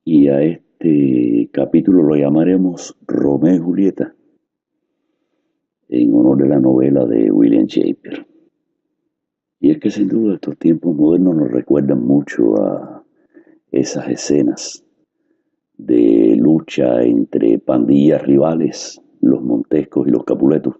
Y a este capítulo lo llamaremos Romeo y Julieta, en honor de la novela de William Shakespeare. Y es que sin duda estos tiempos modernos nos recuerdan mucho a esas escenas de lucha entre pandillas rivales, los Montescos y los Capuletos.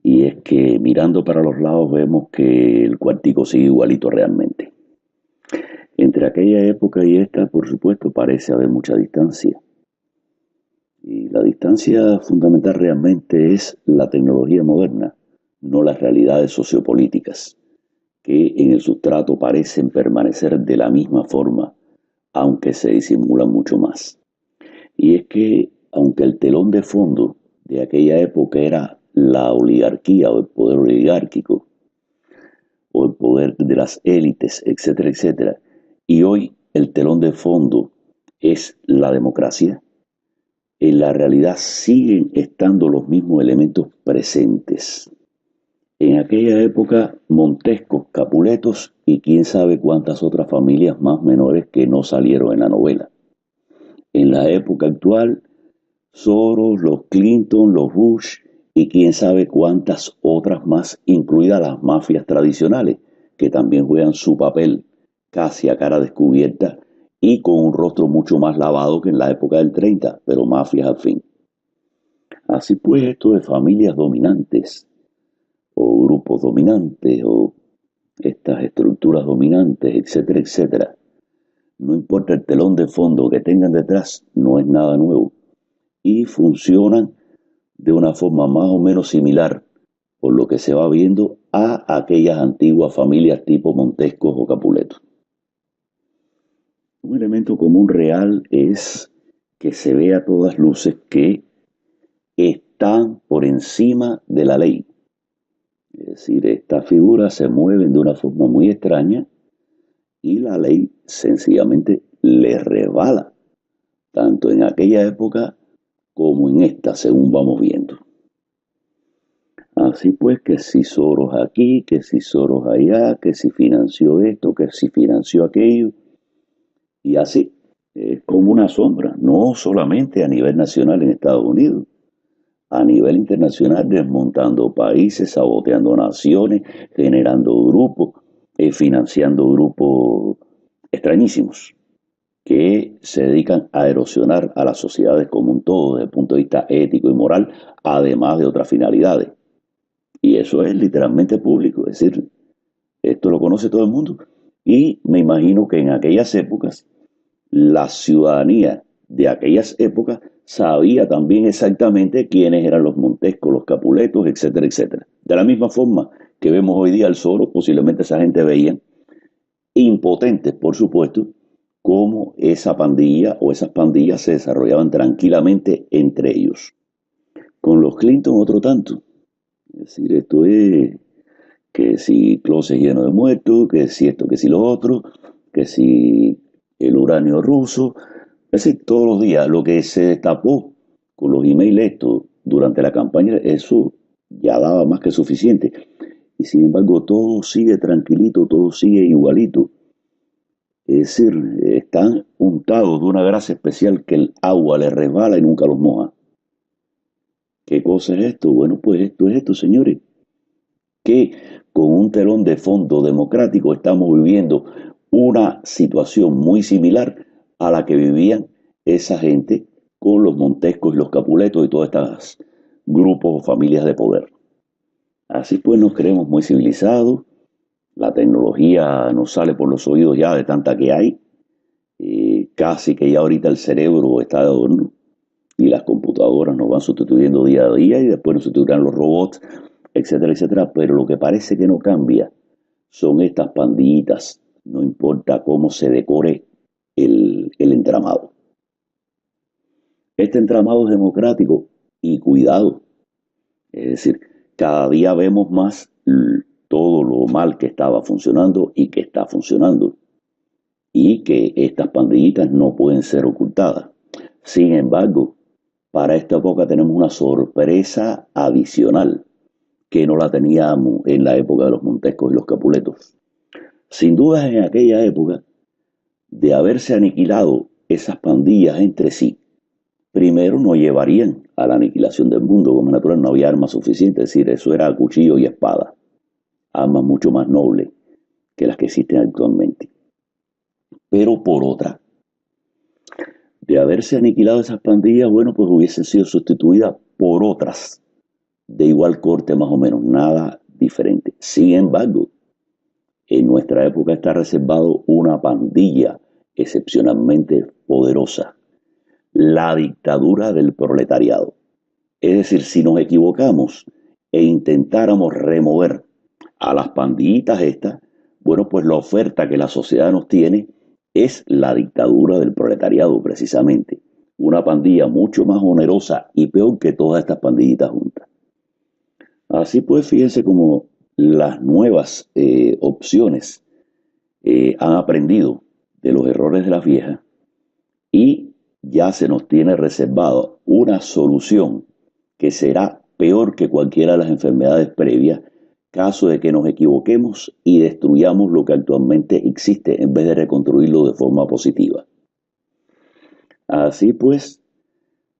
Y es que mirando para los lados vemos que el cuartico sigue igualito realmente. Entre aquella época y esta, por supuesto, parece haber mucha distancia. Y la distancia fundamental realmente es la tecnología moderna, no las realidades sociopolíticas, que en el sustrato parecen permanecer de la misma forma, aunque se disimulan mucho más. Y es que, aunque el telón de fondo de aquella época era la oligarquía o el poder oligárquico, o el poder de las élites, etcétera, etcétera, y hoy el telón de fondo es la democracia, en la realidad siguen estando los mismos elementos presentes. En aquella época, Montescos, Capuletos y quién sabe cuántas otras familias más menores que no salieron en la novela. En la época actual, Soros, los Clinton, los Bush y quién sabe cuántas otras más, incluidas las mafias tradicionales, que también juegan su papel casi a cara descubierta y con un rostro mucho más lavado que en la época del 30, pero mafias al fin. Así pues, esto de familias dominantes o grupos dominantes o estas estructuras dominantes, etcétera, etcétera, no importa el telón de fondo que tengan detrás, no es nada nuevo y funcionan de una forma más o menos similar, por lo que se va viendo, a aquellas antiguas familias tipo Montescos o Capuletos. Un elemento común real es que se ve a todas luces que están por encima de la ley. Es decir, estas figuras se mueven de una forma muy extraña y la ley sencillamente les resbala, tanto en aquella época como en esta, según vamos viendo. Así pues, que si Soros aquí, que si Soros allá, que si financió esto, que si financió aquello, y así, es como una sombra, no solamente a nivel nacional en Estados Unidos, a nivel internacional, desmontando países, saboteando naciones, generando grupos, financiando grupos extrañísimos que se dedican a erosionar a las sociedades como un todo desde el punto de vista ético y moral, además de otras finalidades. Y eso es literalmente público, es decir, esto lo conoce todo el mundo. Y me imagino que en aquellas épocas, la ciudadanía de aquellas épocas sabía también exactamente quiénes eran los Montescos, los Capuletos, etcétera, etcétera. De la misma forma que vemos hoy día al Soros, posiblemente esa gente veía, impotentes por supuesto, cómo esa pandilla o esas pandillas se desarrollaban tranquilamente entre ellos. Con los Clinton otro tanto. Es decir, esto es que si closet lleno de muertos, que si esto, que si lo otro, que si el uranio ruso. Es decir, todos los días lo que se destapó con los emails estos durante la campaña, eso ya daba más que suficiente. Y sin embargo, todo sigue tranquilito, todo sigue igualito. Es decir, están untados de una grasa especial que el agua les resbala y nunca los moja. ¿Qué cosa es esto? Bueno, pues esto es esto, señores. Que con un telón de fondo democrático estamos viviendo una situación muy similar a la que vivían esa gente con los Montescos y los Capuletos y todas estas grupos o familias de poder. Así pues nos creemos muy civilizados, la tecnología nos sale por los oídos ya de tanta que hay, casi que ya ahorita el cerebro está de adorno y las computadoras nos van sustituyendo día a día y después nos sustituirán los robots, etcétera, etcétera, pero lo que parece que no cambia son estas pandillitas, no importa cómo se decore el entramado. Este entramado es democrático y cuidado, es decir, cada día vemos más todo lo mal que estaba funcionando y que está funcionando y que estas pandillitas no pueden ser ocultadas. Sin embargo, para esta época tenemos una sorpresa adicional que no la teníamos en la época de los Montescos y los Capuletos. Sin duda en aquella época De haberse aniquilado esas pandillas entre sí, primero no llevarían a la aniquilación del mundo, como es natural, no había armas suficientes, es decir, eso era cuchillo y espada, armas mucho más nobles que las que existen actualmente. Pero por otra, de haberse aniquilado esas pandillas, bueno, pues hubiesen sido sustituidas por otras de igual corte más o menos, nada diferente. Sin embargo, en nuestra época está reservado una pandilla excepcionalmente poderosa, la dictadura del proletariado. Es decir, si nos equivocamos e intentáramos remover a las pandillitas estas, bueno, pues la oferta que la sociedad nos tiene es la dictadura del proletariado, precisamente. Una pandilla mucho más onerosa y peor que todas estas pandillitas juntas. Así pues, fíjense cómo las nuevas opciones han aprendido de los errores de las viejas y ya se nos tiene reservado una solución que será peor que cualquiera de las enfermedades previas, caso de que nos equivoquemos y destruyamos lo que actualmente existe en vez de reconstruirlo de forma positiva. Así pues,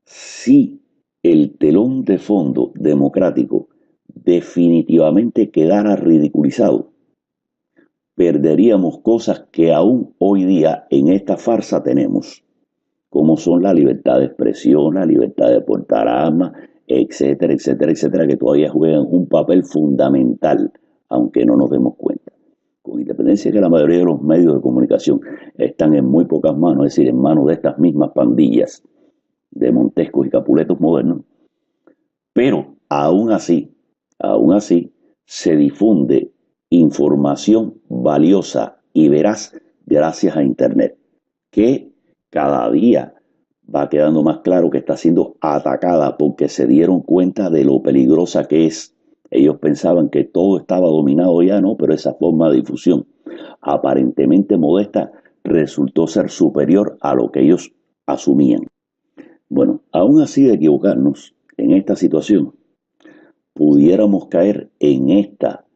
si el telón de fondo democrático definitivamente quedara ridiculizado, perderíamos cosas que aún hoy día en esta farsa tenemos, como son la libertad de expresión, la libertad de portar armas, etcétera, etcétera, etcétera, que todavía juegan un papel fundamental, aunque no nos demos cuenta. Con independencia de que la mayoría de los medios de comunicación están en muy pocas manos, es decir, en manos de estas mismas pandillas de Montescos y Capuletos modernos, pero aún así, se difunde información valiosa y veraz gracias a Internet, que cada día va quedando más claro que está siendo atacada porque se dieron cuenta de lo peligrosa que es. Ellos pensaban que todo estaba dominado ya, ¿no? Pero esa forma de difusión aparentemente modesta resultó ser superior a lo que ellos asumían. Bueno, aún así de equivocarnos en esta situación, pudiéramos caer en esta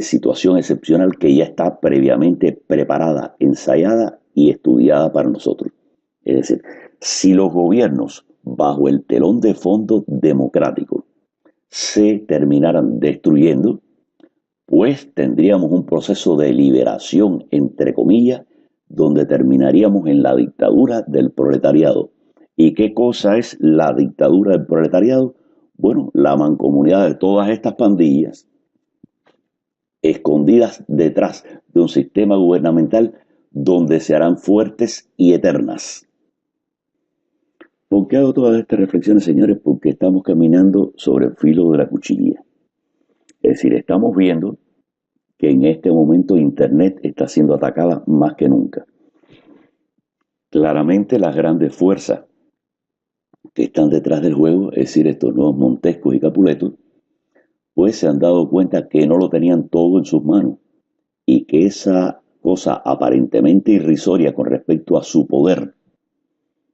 situación excepcional que ya está previamente preparada, ensayada y estudiada para nosotros. Es decir, si los gobiernos, bajo el telón de fondo democrático, se terminaran destruyendo, pues tendríamos un proceso de liberación, entre comillas, donde terminaríamos en la dictadura del proletariado. ¿Y qué cosa es la dictadura del proletariado? Bueno, la mancomunidad de todas estas pandillas escondidas detrás de un sistema gubernamental donde se harán fuertes y eternas. ¿Por qué hago todas estas reflexiones, señores? Porque estamos caminando sobre el filo de la cuchilla. Es decir, estamos viendo que en este momento Internet está siendo atacada más que nunca. Claramente las grandes fuerzas que están detrás del juego, es decir, estos nuevos Montescos y Capuletos, pues se han dado cuenta que no lo tenían todo en sus manos y que esa cosa aparentemente irrisoria con respecto a su poder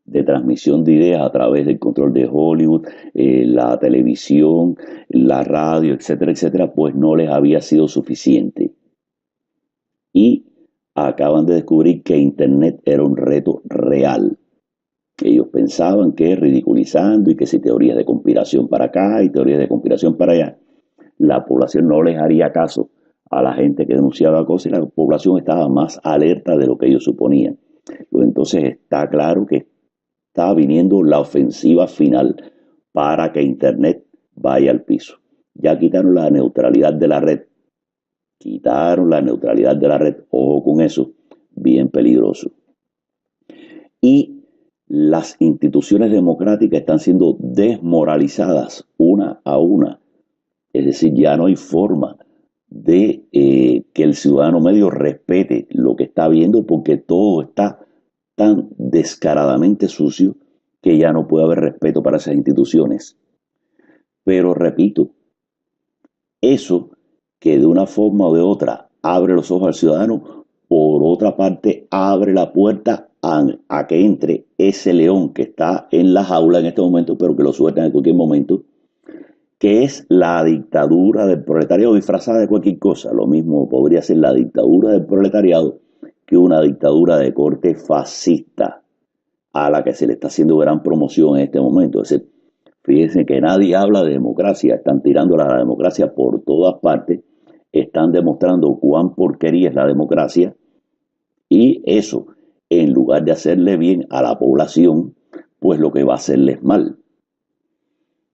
de transmisión de ideas a través del control de Hollywood, la televisión, la radio, etcétera, etcétera, pues no les había sido suficiente. Y acaban de descubrir que Internet era un reto real. Ellos pensaban que ridiculizando y que si teorías de conspiración para acá y teorías de conspiración para allá, la población no les haría caso a la gente que denunciaba cosas y la población estaba más alerta de lo que ellos suponían. Pues entonces está claro que está viniendo la ofensiva final para que Internet vaya al piso. Ya quitaron la neutralidad de la red. Quitaron la neutralidad de la red. Ojo con eso, bien peligroso. Y las instituciones democráticas están siendo desmoralizadas una a una. Es decir, ya no hay forma de que el ciudadano medio respete lo que está viendo porque todo está tan descaradamente sucio que ya no puede haber respeto para esas instituciones. Pero repito, eso que de una forma o de otra abre los ojos al ciudadano, por otra parte abre la puerta a que entre ese león que está en la jaula en este momento, pero que lo sueltan en cualquier momento, que es la dictadura del proletariado disfrazada de cualquier cosa. Lo mismo podría ser la dictadura del proletariado que una dictadura de corte fascista a la que se le está haciendo gran promoción en este momento. Es decir, fíjense que nadie habla de democracia, están tirando la democracia por todas partes, están demostrando cuán porquería es la democracia y eso, en lugar de hacerle bien a la población, pues lo que va a hacerles mal.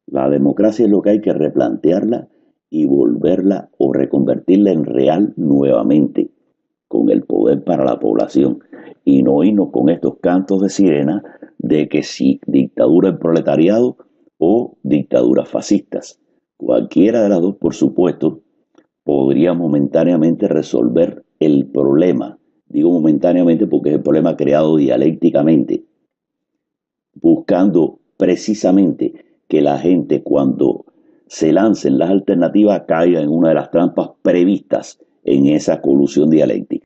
La democracia es lo que hay que replantearla y volverla o reconvertirla en real nuevamente, con el poder para la población, y no irnos con estos cantos de sirena de que si dictadura del proletariado o dictaduras fascistas. Cualquiera de las dos, por supuesto, podría momentáneamente resolver el problema. Digo momentáneamente porque es el problema creado dialécticamente, buscando precisamente que la gente cuando se lancen las alternativas caiga en una de las trampas previstas en esa colusión dialéctica.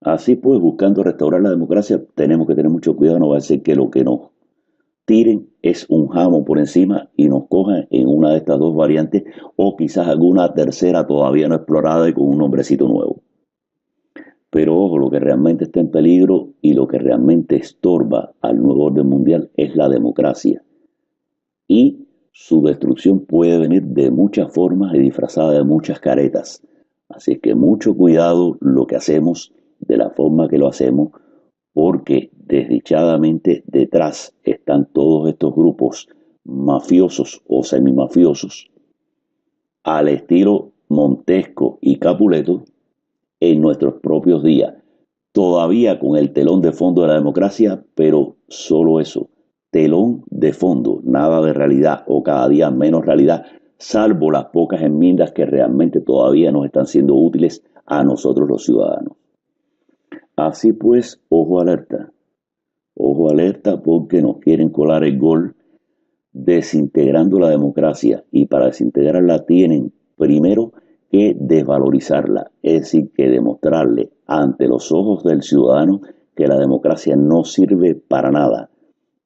Así pues, buscando restaurar la democracia, tenemos que tener mucho cuidado, no va a ser que lo que nos tiren es un jamón por encima y nos cojan en una de estas dos variantes o quizás alguna tercera todavía no explorada y con un nombrecito nuevo. Pero ojo, lo que realmente está en peligro y lo que realmente estorba al nuevo orden mundial es la democracia. Y su destrucción puede venir de muchas formas y disfrazada de muchas caretas. Así que mucho cuidado lo que hacemos, de la forma que lo hacemos, porque desdichadamente detrás están todos estos grupos mafiosos o semimafiosos al estilo Montesco y Capuleto en nuestros propios días, todavía con el telón de fondo de la democracia, pero solo eso, telón de fondo, nada de realidad o cada día menos realidad, salvo las pocas enmiendas que realmente todavía nos están siendo útiles a nosotros los ciudadanos. Así pues, ojo alerta porque nos quieren colar el gol desintegrando la democracia y para desintegrarla tienen primero que desvalorizarla, es decir, que demostrarle ante los ojos del ciudadano que la democracia no sirve para nada.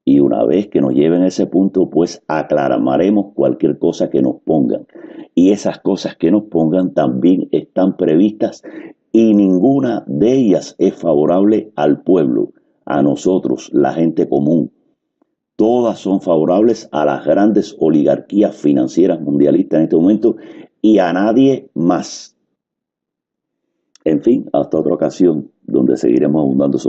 Y una vez que nos lleven a ese punto, pues aclararemos cualquier cosa que nos pongan. Y esas cosas que nos pongan también están previstas y ninguna de ellas es favorable al pueblo, a nosotros, la gente común. Todas son favorables a las grandes oligarquías financieras mundialistas en este momento y a nadie más. En fin, hasta otra ocasión donde seguiremos abundando sobre